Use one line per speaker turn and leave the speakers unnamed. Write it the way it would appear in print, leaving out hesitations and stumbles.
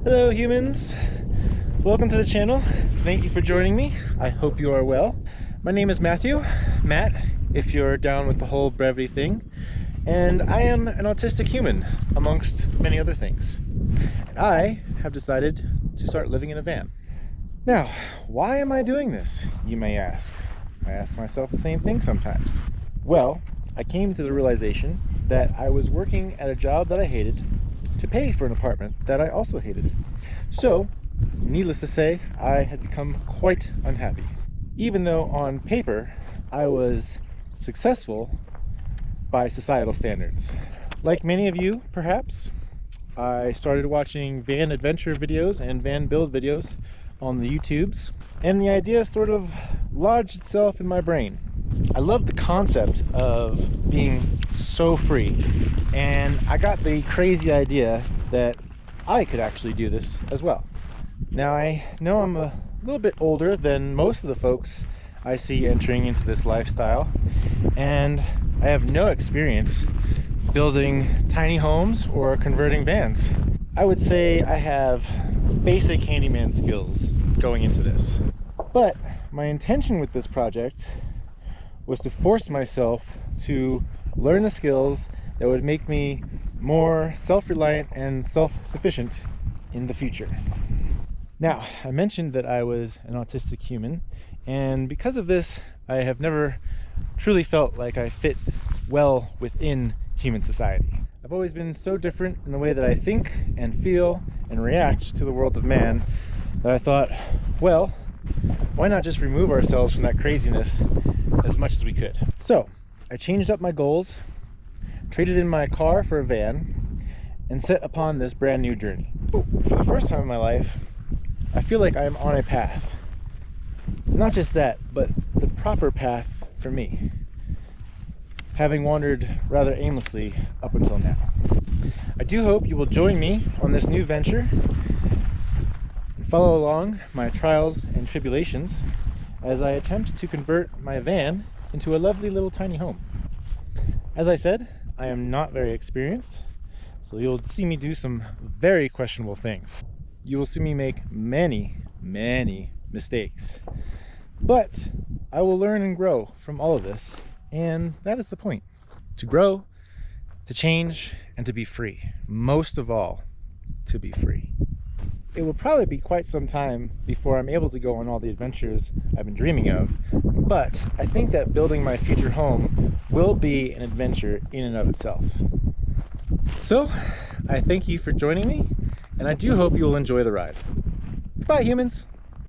Hello humans, welcome to the channel. Thank you for joining me. I hope you are well. My name is Matt, if you're down with the whole brevity thing, and I am an autistic human amongst many other things. And I have decided to start living in a van. Now, why am I doing this, you may ask? I ask myself the same thing sometimes. Well, I came to the realization that I was working at a job that I hated to pay for an apartment that I also hated. So, needless to say, I had become quite unhappy. Even though on paper, I was successful by societal standards. Like many of you, perhaps, I started watching van adventure videos and van build videos on the YouTubes, and the idea sort of lodged itself in my brain. I love the concept of being so free, and I got the crazy idea that I could actually do this as well. Now, I know I'm a little bit older than most of the folks I see entering into this lifestyle, and I have no experience building tiny homes or converting vans. I would say I have basic handyman skills going into this. But my intention with this project was to force myself to learn the skills that would make me more self-reliant and self-sufficient in the future. Now, I mentioned that I was an autistic human, and because of this, I have never truly felt like I fit well within human society. I've always been so different in the way that I think and feel and react to the world of man that I thought, well, why not just remove ourselves from that craziness as much as we could? So I changed up my goals, traded in my car for a van, and set upon this brand new journey. For the first time in my life, I feel like I am on a path. Not just that, but the proper path for me, having wandered rather aimlessly up until now. I do hope you will join me on this new venture and follow along my trials and tribulations as I attempt to convert my van into a lovely little tiny home. As I said, I am not very experienced, so you'll see me do some very questionable things. You will see me make many mistakes, but I will learn and grow from all of this, and that is the point. To grow, to change, and to be free. Most of all, to be free. It will probably be quite some time before I'm able to go on all the adventures I've been dreaming of, but I think that building my future home will be an adventure in and of itself. So, I thank you for joining me, and I do hope you will enjoy the ride. Bye, humans!